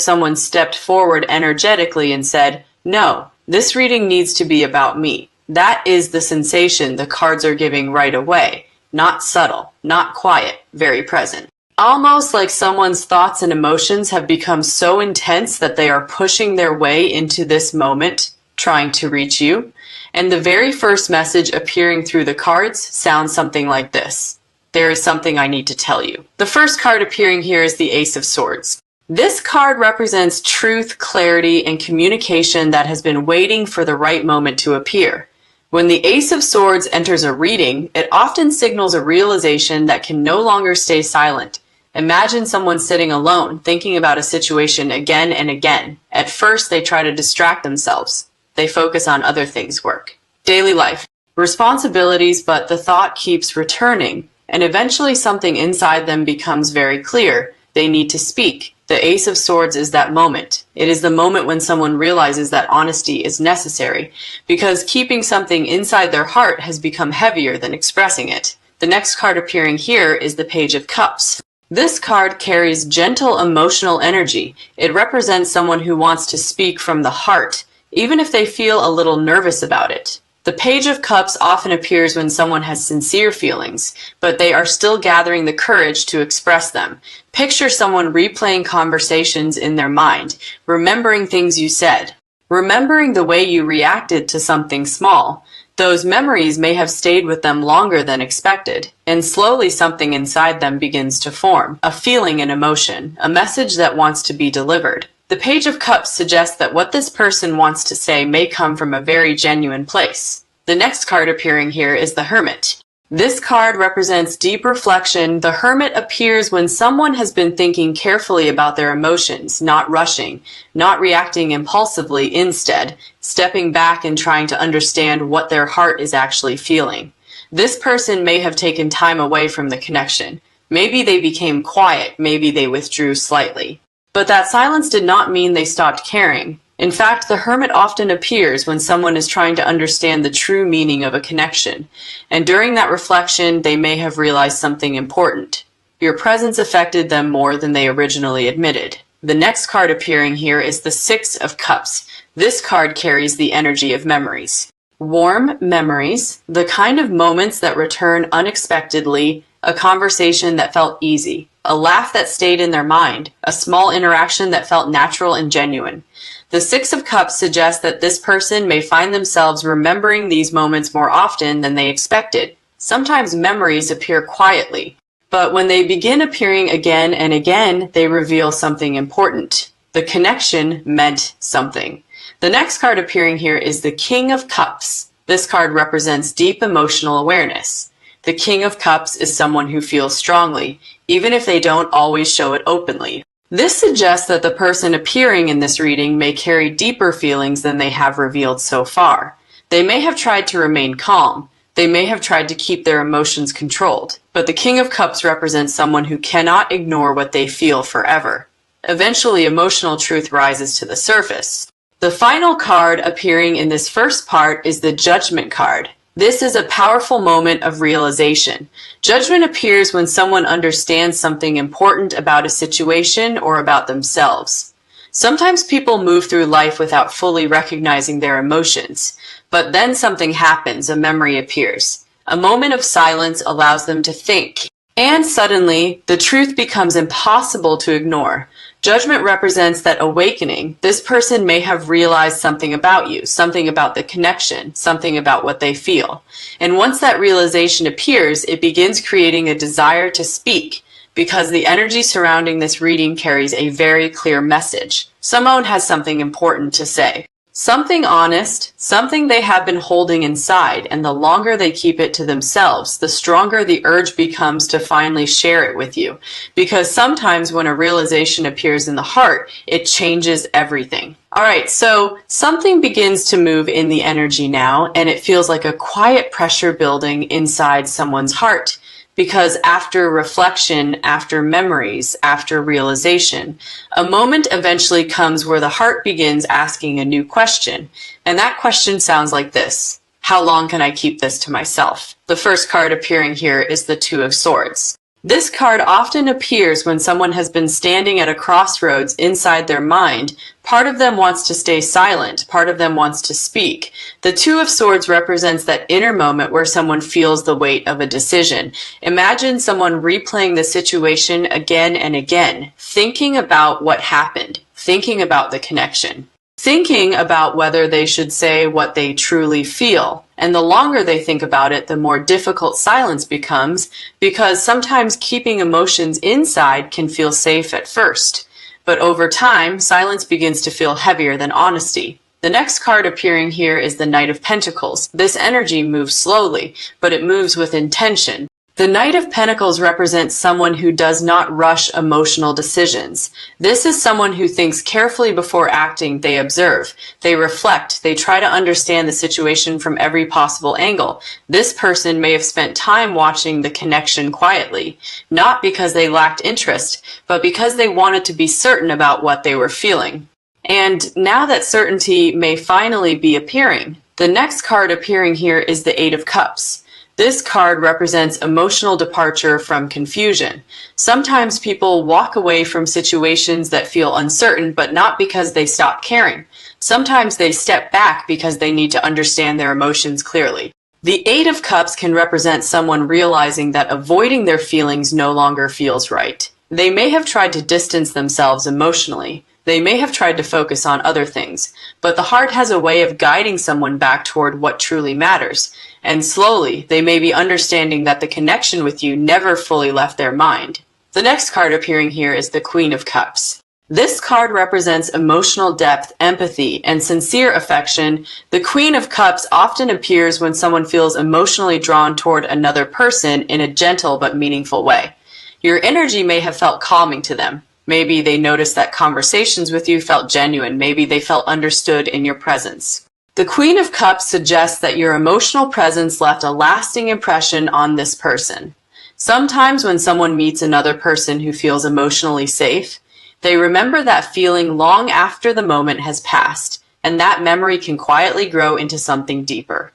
Someone stepped forward energetically and said, "No, this reading needs to be about me." That is the sensation the cards are giving right away. Not subtle, not quiet, very present. Almost like someone's thoughts and emotions have become so intense that they are pushing their way into this moment, trying to reach you. And the very first message appearing through the cards sounds something like this: "There is something I need to tell you." The first card appearing here is the Ace of Swords. This card represents truth, clarity, and communication that has been waiting for the right moment to appear. When the Ace of Swords enters a reading, it often signals a realization that can no longer stay silent. Imagine someone sitting alone, thinking about a situation again and again. At first, they try to distract themselves. They focus on other things, work, daily life, responsibilities, but the thought keeps returning, and eventually something inside them becomes very clear. They need to speak. The Ace of Swords is that moment. It is the moment when someone realizes that honesty is necessary, because keeping something inside their heart has become heavier than expressing it. The next card appearing here is the Page of Cups. This card carries gentle emotional energy. It represents someone who wants to speak from the heart, even if they feel a little nervous about it. The Page of Cups often appears when someone has sincere feelings, but they are still gathering the courage to express them. Picture someone replaying conversations in their mind, remembering things you said, remembering the way you reacted to something small. Those memories may have stayed with them longer than expected, and slowly something inside them begins to form, a feeling and emotion, a message that wants to be delivered. The Page of Cups suggests that what this person wants to say may come from a very genuine place. The next card appearing here is the Hermit. This card represents deep reflection. The Hermit appears when someone has been thinking carefully about their emotions, not rushing, not reacting impulsively, instead stepping back and trying to understand what their heart is actually feeling. This person may have taken time away from the connection. Maybe they became quiet, maybe they withdrew slightly. But that silence did not mean they stopped caring. In fact, the Hermit often appears when someone is trying to understand the true meaning of a connection. And during that reflection, they may have realized something important. Your presence affected them more than they originally admitted. The next card appearing here is the Six of Cups. This card carries the energy of memories. Warm memories, the kind of moments that return unexpectedly, a conversation that felt easy, a laugh that stayed in their mind, a small interaction that felt natural and genuine. The Six of Cups suggests that this person may find themselves remembering these moments more often than they expected. Sometimes memories appear quietly, but when they begin appearing again and again, they reveal something important. The connection meant something. The next card appearing here is the King of Cups. This card represents deep emotional awareness. The King of Cups is someone who feels strongly, even if they don't always show it openly. This suggests that the person appearing in this reading may carry deeper feelings than they have revealed so far. They may have tried to remain calm. They may have tried to keep their emotions controlled. But the King of Cups represents someone who cannot ignore what they feel forever. Eventually, emotional truth rises to the surface. The final card appearing in this first part is the Judgment card. This is a powerful moment of realization. Judgment appears when someone understands something important about a situation or about themselves. Sometimes people move through life without fully recognizing their emotions, but then something happens, a memory appears. A moment of silence allows them to think, and suddenly the truth becomes impossible to ignore. Judgment represents that awakening. This person may have realized something about you, something about the connection, something about what they feel. And once that realization appears, it begins creating a desire to speak, because the energy surrounding this reading carries a very clear message. Someone has something important to say. Something honest, something they have been holding inside, and the longer they keep it to themselves, the stronger the urge becomes to finally share it with you. Because sometimes when a realization appears in the heart, it changes everything. Alright, so something begins to move in the energy now, and it feels like a quiet pressure building inside someone's heart. Because after reflection, after memories, after realization, a moment eventually comes where the heart begins asking a new question. And that question sounds like this: how long can I keep this to myself? The first card appearing here is the Two of Swords. This card often appears when someone has been standing at a crossroads inside their mind. Part of them wants to stay silent, part of them wants to speak. The Two of Swords represents that inner moment where someone feels the weight of a decision. Imagine someone replaying the situation again and again, thinking about what happened, thinking about the connection, thinking about whether they should say what they truly feel. And the longer they think about it, the more difficult silence becomes, because sometimes keeping emotions inside can feel safe at first. But over time, silence begins to feel heavier than honesty. The next card appearing here is the Knight of Pentacles. This energy moves slowly, but it moves with intention. The Knight of Pentacles represents someone who does not rush emotional decisions. This is someone who thinks carefully before acting. They observe, they reflect, they try to understand the situation from every possible angle. This person may have spent time watching the connection quietly, not because they lacked interest, but because they wanted to be certain about what they were feeling. And now that certainty may finally be appearing, the next card appearing here is the Eight of Cups. This card represents emotional departure from confusion. Sometimes people walk away from situations that feel uncertain, but not because they stop caring. Sometimes they step back because they need to understand their emotions clearly. The Eight of Cups can represent someone realizing that avoiding their feelings no longer feels right. They may have tried to distance themselves emotionally. They may have tried to focus on other things, but the heart has a way of guiding someone back toward what truly matters. And slowly, they may be understanding that the connection with you never fully left their mind. The next card appearing here is the Queen of Cups. This card represents emotional depth, empathy, and sincere affection. The Queen of Cups often appears when someone feels emotionally drawn toward another person in a gentle but meaningful way. Your energy may have felt calming to them. Maybe they noticed that conversations with you felt genuine. Maybe they felt understood in your presence. The Queen of Cups suggests that your emotional presence left a lasting impression on this person. Sometimes when someone meets another person who feels emotionally safe, they remember that feeling long after the moment has passed, and that memory can quietly grow into something deeper.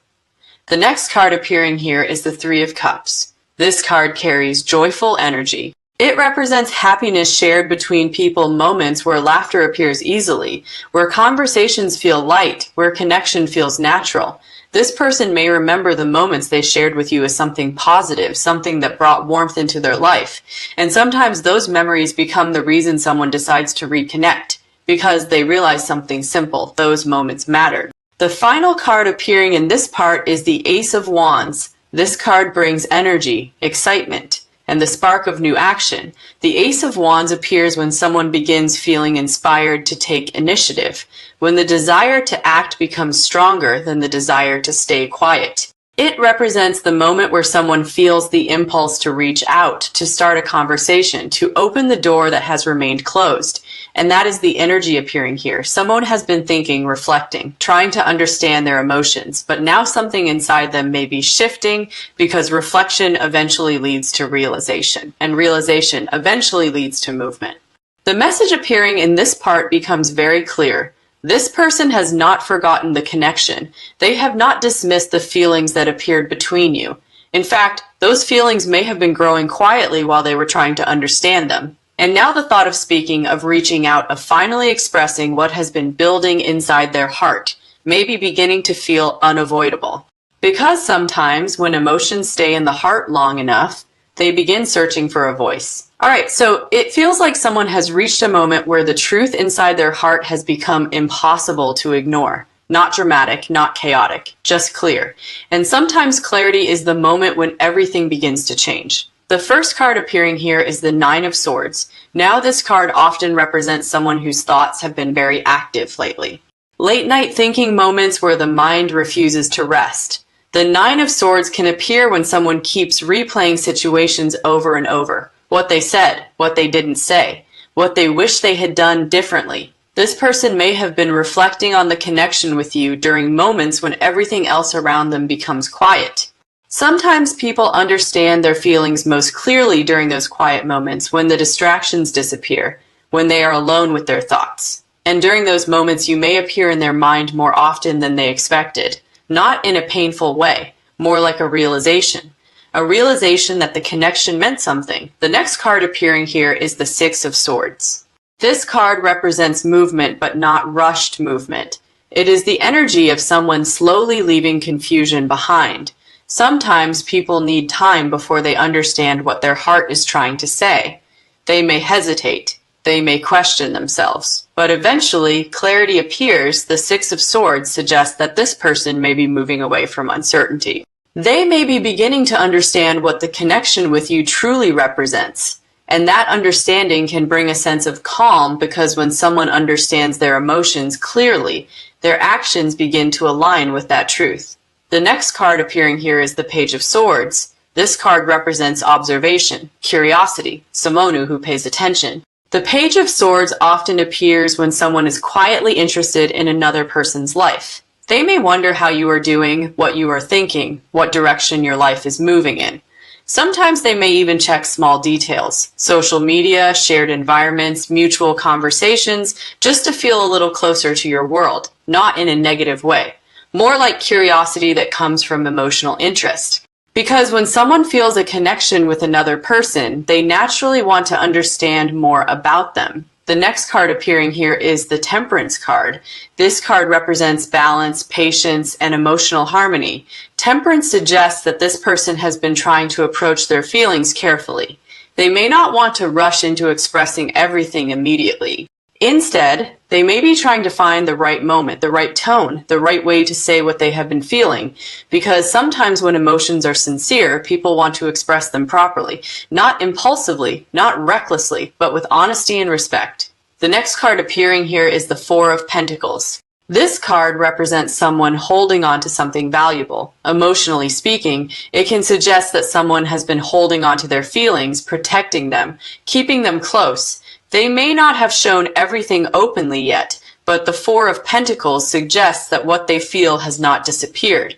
The next card appearing here is the Three of Cups. This card carries joyful energy. It represents happiness shared between people, moments where laughter appears easily, where conversations feel light, where connection feels natural. This person may remember the moments they shared with you as something positive, something that brought warmth into their life. And sometimes those memories become the reason someone decides to reconnect, because they realize something simple: those moments mattered. The final card appearing in this part is the Ace of Wands. This card brings energy, excitement, and the spark of new action. The Ace of Wands appears when someone begins feeling inspired to take initiative, when the desire to act becomes stronger than the desire to stay quiet. It represents the moment where someone feels the impulse to reach out, to start a conversation, to open the door that has remained closed. And that is the energy appearing here. Someone has been thinking, reflecting, trying to understand their emotions, but now something inside them may be shifting, because reflection eventually leads to realization, and realization eventually leads to movement. The message appearing in this part becomes very clear. This person has not forgotten the connection. They have not dismissed the feelings that appeared between you. In fact, those feelings may have been growing quietly while they were trying to understand them. And now the thought of speaking, of reaching out, of finally expressing what has been building inside their heart may be beginning to feel unavoidable. Because sometimes when emotions stay in the heart long enough, they begin searching for a voice. Alright, so it feels like someone has reached a moment where the truth inside their heart has become impossible to ignore. Not dramatic, not chaotic, just clear. And sometimes clarity is the moment when everything begins to change. The first card appearing here is the Nine of Swords. Now this card often represents someone whose thoughts have been very active lately. Late night thinking moments where the mind refuses to rest. The Nine of Swords can appear when someone keeps replaying situations over and over. What they said, what they didn't say, what they wish they had done differently. This person may have been reflecting on the connection with you during moments when everything else around them becomes quiet. Sometimes people understand their feelings most clearly during those quiet moments, when the distractions disappear, when they are alone with their thoughts. And during those moments you may appear in their mind more often than they expected. Not in a painful way, more like a realization. a realization that the connection meant something. The next card appearing here is the Six of Swords. This card represents movement, but not rushed movement. It is the energy of someone slowly leaving confusion behind. Sometimes people need time before they understand what their heart is trying to say. They may hesitate. They may question themselves. But eventually, clarity appears. The Six of Swords suggests that this person may be moving away from uncertainty. They may be beginning to understand what the connection with you truly represents. And that understanding can bring a sense of calm, because when someone understands their emotions clearly, their actions begin to align with that truth. The next card appearing here is the Page of Swords. This card represents observation, curiosity, someone who pays attention. The Page of Swords often appears when someone is quietly interested in another person's life. They may wonder how you are doing, what you are thinking, what direction your life is moving in. Sometimes they may even check small details, social media, shared environments, mutual conversations, just to feel a little closer to your world, not in a negative way. More like curiosity that comes from emotional interest. Because when someone feels a connection with another person, they naturally want to understand more about them. The next card appearing here is the Temperance card. This card represents balance, patience, and emotional harmony. Temperance suggests that this person has been trying to approach their feelings carefully. They may not want to rush into expressing everything immediately. Instead, they may be trying to find the right moment, the right tone, the right way to say what they have been feeling, because sometimes when emotions are sincere, people want to express them properly, not impulsively, not recklessly, but with honesty and respect. The next card appearing here is the Four of Pentacles. This card represents someone holding on to something valuable. Emotionally speaking, it can suggest that someone has been holding on to their feelings, protecting them, keeping them close. They may not have shown everything openly yet, but the Four of Pentacles suggests that what they feel has not disappeared.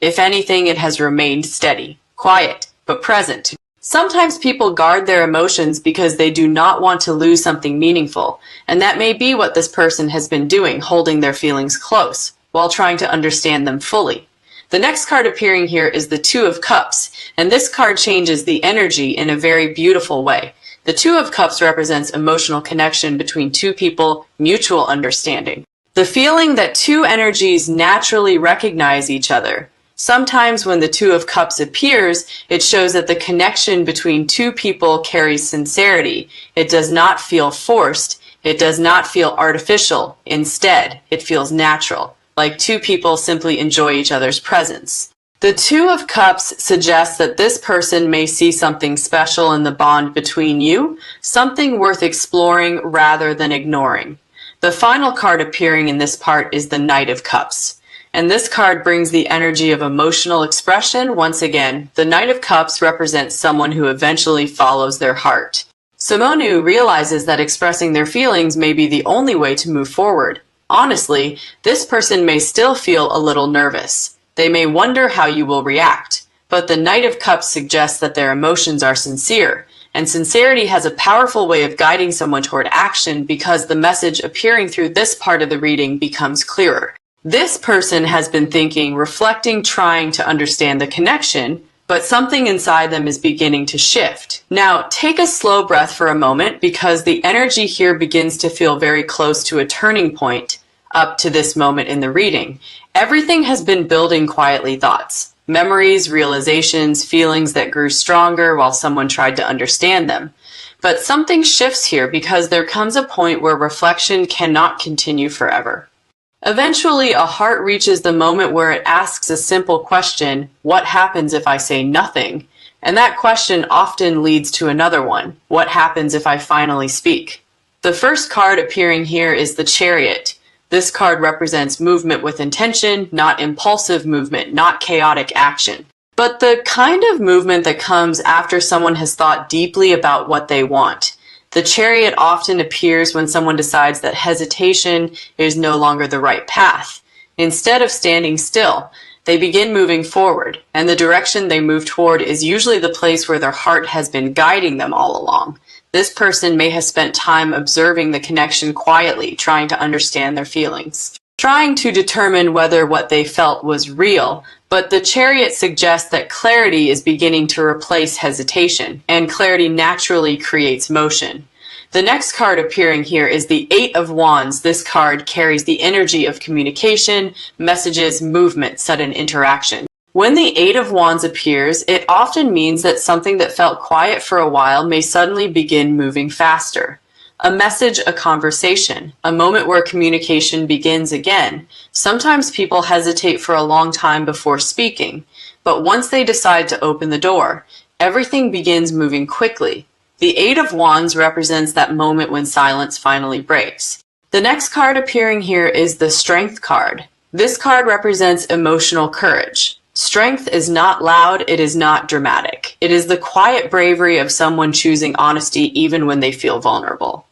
If anything, it has remained steady, quiet, but present. Sometimes people guard their emotions because they do not want to lose something meaningful, and that may be what this person has been doing, holding their feelings close, while trying to understand them fully. The next card appearing here is the Two of Cups, and this card changes the energy in a very beautiful way. The Two of Cups represents emotional connection between two people, mutual understanding. The feeling that two energies naturally recognize each other. Sometimes when the Two of Cups appears, it shows that the connection between two people carries sincerity. It does not feel forced. It does not feel artificial. Instead, it feels natural, like two people simply enjoy each other's presence. The Two of Cups suggests that this person may see something special in the bond between you, something worth exploring rather than ignoring. The final card appearing in this part is the Knight of Cups. And this card brings the energy of emotional expression. Once again, the Knight of Cups represents someone who eventually follows their heart. Someone who realizes that expressing their feelings may be the only way to move forward. Honestly, this person may still feel a little nervous. They may wonder how you will react, but the Knight of Cups suggests that their emotions are sincere, and sincerity has a powerful way of guiding someone toward action because the message appearing through this part of the reading becomes clearer. This person has been thinking, reflecting, trying to understand the connection, but something inside them is beginning to shift. Now, take a slow breath for a moment because the energy here begins to feel very close to a turning point. Up to this moment in the reading, everything has been building quietly: thoughts, memories, realizations, feelings that grew stronger while someone tried to understand them. But something shifts here because there comes a point where reflection cannot continue forever. Eventually, a heart reaches the moment where it asks a simple question: what happens if I say nothing? And that question often leads to another one: what happens if I finally speak? The first card appearing here is the Chariot. This card represents movement with intention, not impulsive movement, not chaotic action, but the kind of movement that comes after someone has thought deeply about what they want. The Chariot often appears when someone decides that hesitation is no longer the right path. Instead of standing still, they begin moving forward, and the direction they move toward is usually the place where their heart has been guiding them all along. This person may have spent time observing the connection quietly, trying to understand their feelings, trying to determine whether what they felt was real, But the Chariot suggests that clarity is beginning to replace hesitation, and clarity naturally creates motion. The next card appearing here is the Eight of Wands. This card carries the energy of communication, messages, movement, sudden interaction. When the Eight of Wands appears, it often means that something that felt quiet for a while may suddenly begin moving faster. A message, a conversation, a moment where communication begins again. Sometimes people hesitate for a long time before speaking, but once they decide to open the door, everything begins moving quickly. The Eight of Wands represents that moment when silence finally breaks. The next card appearing here is the Strength card. This card represents emotional courage. Strength is not loud, it is not dramatic. It is the quiet bravery of someone choosing honesty even when they feel vulnerable.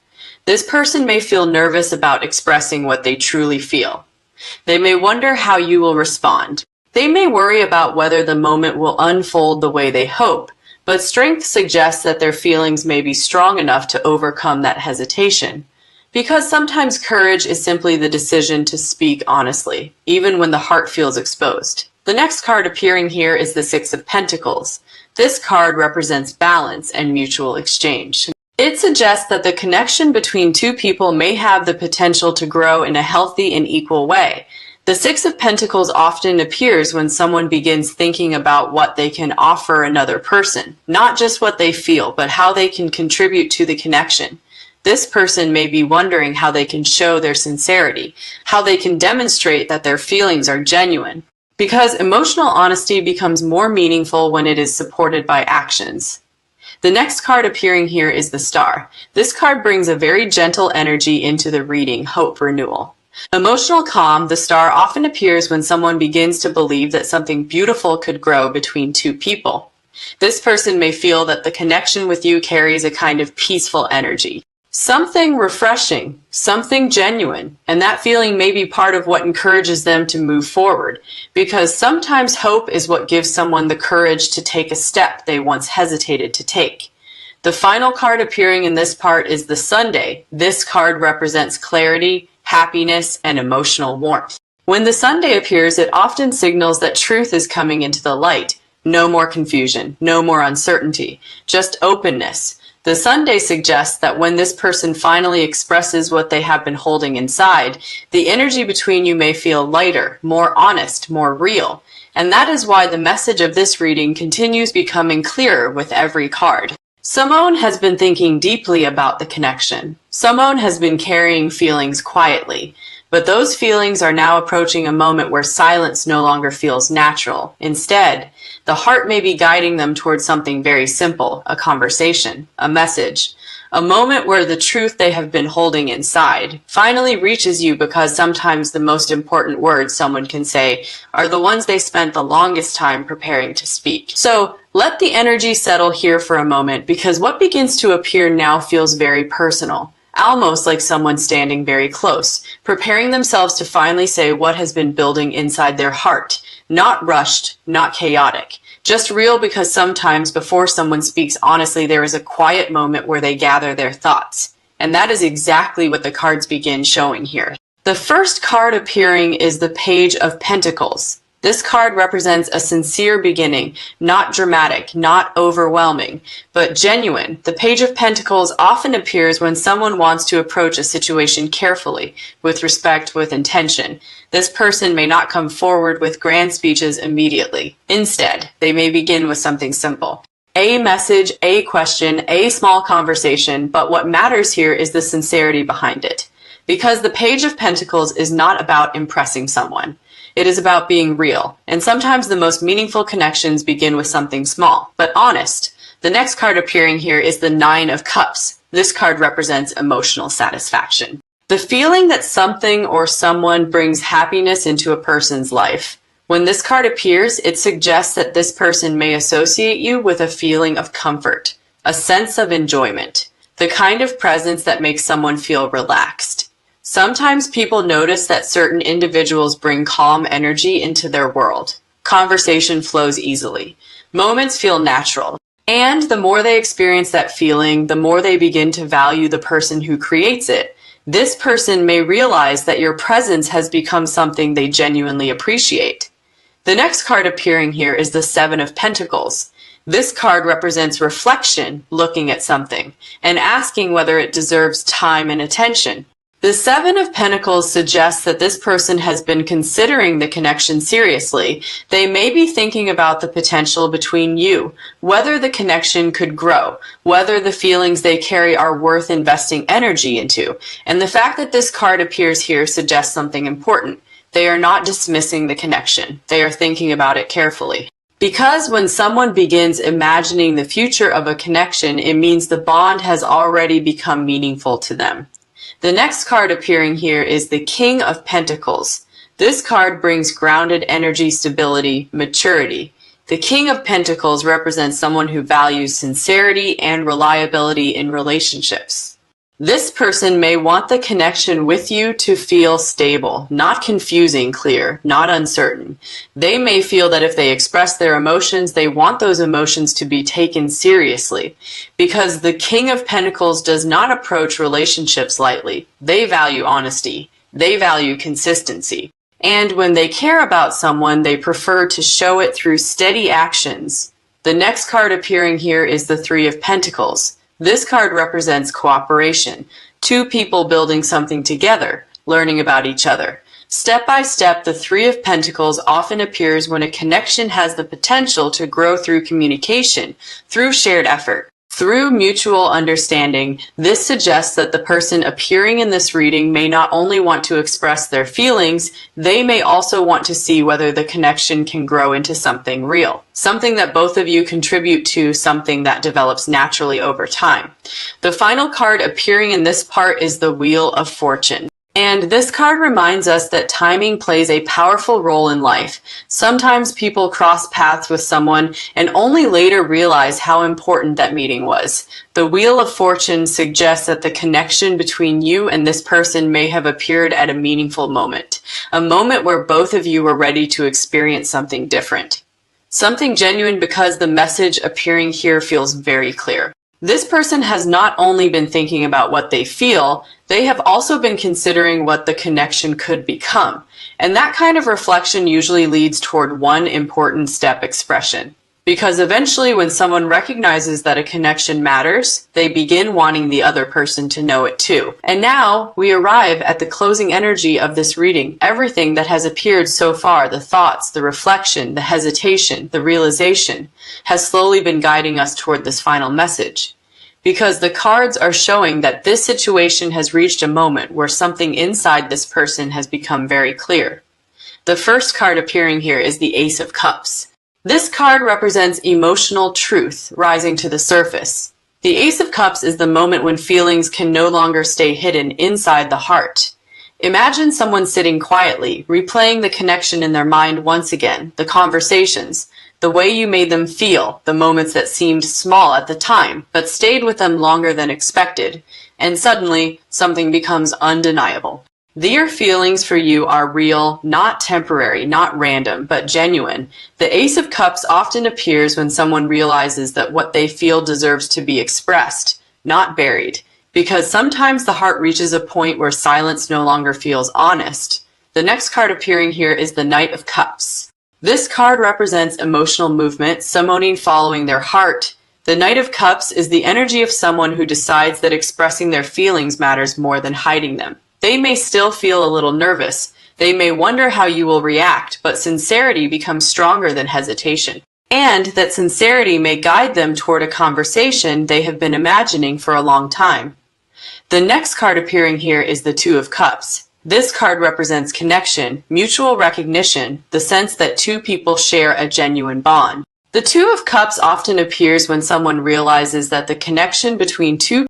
This person may feel nervous about expressing what they truly feel. They may wonder how you will respond. They may worry about whether the moment will unfold the way they hope, but strength suggests that their feelings may be strong enough to overcome that hesitation. Because sometimes courage is simply the decision to speak honestly, even when the heart feels exposed. The next card appearing here is the Six of Pentacles. This card represents balance and mutual exchange. It suggests that the connection between two people may have the potential to grow in a healthy and equal way. The Six of Pentacles often appears when someone begins thinking about what they can offer another person, not just what they feel, but how they can contribute to the connection. This person may be wondering how they can show their sincerity, how they can demonstrate that their feelings are genuine. Because emotional honesty becomes more meaningful when it is supported by actions. The next card appearing here is the Star. This card brings a very gentle energy into the reading, hope, renewal. Emotional calm, the Star often appears when someone begins to believe that something beautiful could grow between two people. This person may feel that the connection with you carries a kind of peaceful energy. Something refreshing, something genuine, and that feeling may be part of what encourages them to move forward, because sometimes hope is what gives someone the courage to take a step they once hesitated to take. The final card appearing in this part is the Sunday. This card represents clarity, happiness, and emotional warmth. When the Sunday appears, it often signals that truth is coming into the light. No more confusion, no more uncertainty, just openness. The Sunday suggests that when this person finally expresses what they have been holding inside, the energy between you may feel lighter, more honest, more real. And that is why the message of this reading continues becoming clearer with every card. Simone has been thinking deeply about the connection. Simone has been carrying feelings quietly, but those feelings are now approaching a moment where silence no longer feels natural. Instead, the heart may be guiding them towards something very simple, a conversation, a message, a moment where the truth they have been holding inside finally reaches you, because sometimes the most important words someone can say are the ones they spent the longest time preparing to speak. So let the energy settle here for a moment, because what begins to appear now feels very personal. Almost like someone standing very close, preparing themselves to finally say what has been building inside their heart. Not rushed, not chaotic, just real, because sometimes before someone speaks honestly, there is a quiet moment where they gather their thoughts. And that is exactly what the cards begin showing here. The first card appearing is the Page of Pentacles. This card represents a sincere beginning, not dramatic, not overwhelming, but genuine. The Page of Pentacles often appears when someone wants to approach a situation carefully, with respect, with intention. This person may not come forward with grand speeches immediately. Instead, they may begin with something simple. A message, a question, a small conversation, but what matters here is the sincerity behind it. Because the Page of Pentacles is not about impressing someone. It is about being real, and sometimes the most meaningful connections begin with something small, but honest. The next card appearing here is the Nine of Cups. This card represents emotional satisfaction. The feeling that something or someone brings happiness into a person's life. When this card appears, it suggests that this person may associate you with a feeling of comfort, a sense of enjoyment, the kind of presence that makes someone feel relaxed. Sometimes people notice that certain individuals bring calm energy into their world. Conversation flows easily. Moments feel natural. And the more they experience that feeling, the more they begin to value the person who creates it. This person may realize that your presence has become something they genuinely appreciate. The next card appearing here is the Seven of Pentacles. This card represents reflection, looking at something, and asking whether it deserves time and attention. The Seven of Pentacles suggests that this person has been considering the connection seriously. They may be thinking about the potential between you, whether the connection could grow, whether the feelings they carry are worth investing energy into. And the fact that this card appears here suggests something important. They are not dismissing the connection. They are thinking about it carefully. Because when someone begins imagining the future of a connection, it means the bond has already become meaningful to them. The next card appearing here is the King of Pentacles. This card brings grounded energy, stability, maturity. The King of Pentacles represents someone who values sincerity and reliability in relationships. This person may want the connection with you to feel stable, not confusing, clear, not uncertain. They may feel that if they express their emotions, they want those emotions to be taken seriously. Because the King of Pentacles does not approach relationships lightly. They value honesty. They value consistency. And when they care about someone, they prefer to show it through steady actions. The next card appearing here is the Three of Pentacles. This card represents cooperation, two people building something together, learning about each other. Step by step, the Three of Pentacles often appears when a connection has the potential to grow through communication, through shared effort, through mutual understanding. This suggests that the person appearing in this reading may not only want to express their feelings, they may also want to see whether the connection can grow into something real, something that both of you contribute to, something that develops naturally over time. The final card appearing in this part is the Wheel of Fortune. And this card reminds us that timing plays a powerful role in life. Sometimes people cross paths with someone and only later realize how important that meeting was. The Wheel of Fortune suggests that the connection between you and this person may have appeared at a meaningful moment, a moment where both of you were ready to experience something different, something genuine, because the message appearing here feels very clear. This person has not only been thinking about what they feel, they have also been considering what the connection could become. And that kind of reflection usually leads toward one important step: expression. Because eventually when someone recognizes that a connection matters, they begin wanting the other person to know it too. And now we arrive at the closing energy of this reading. Everything that has appeared so far, the thoughts, the reflection, the hesitation, the realization, has slowly been guiding us toward this final message. Because the cards are showing that this situation has reached a moment where something inside this person has become very clear. The first card appearing here is the Ace of Cups. This card represents emotional truth rising to the surface. The Ace of Cups is the moment when feelings can no longer stay hidden inside the heart. Imagine someone sitting quietly, replaying the connection in their mind once again, the conversations, the way you made them feel, the moments that seemed small at the time, but stayed with them longer than expected, and suddenly something becomes undeniable. Their feelings for you are real, not temporary, not random, but genuine. The Ace of Cups often appears when someone realizes that what they feel deserves to be expressed, not buried. Because sometimes the heart reaches a point where silence no longer feels honest. The next card appearing here is the Knight of Cups. This card represents emotional movement, someone following their heart. The Knight of Cups is the energy of someone who decides that expressing their feelings matters more than hiding them. They may still feel a little nervous. They may wonder how you will react, but sincerity becomes stronger than hesitation. And that sincerity may guide them toward a conversation they have been imagining for a long time. The next card appearing here is the Two of Cups. This card represents connection, mutual recognition, the sense that two people share a genuine bond. The Two of Cups often appears when someone realizes that the connection between two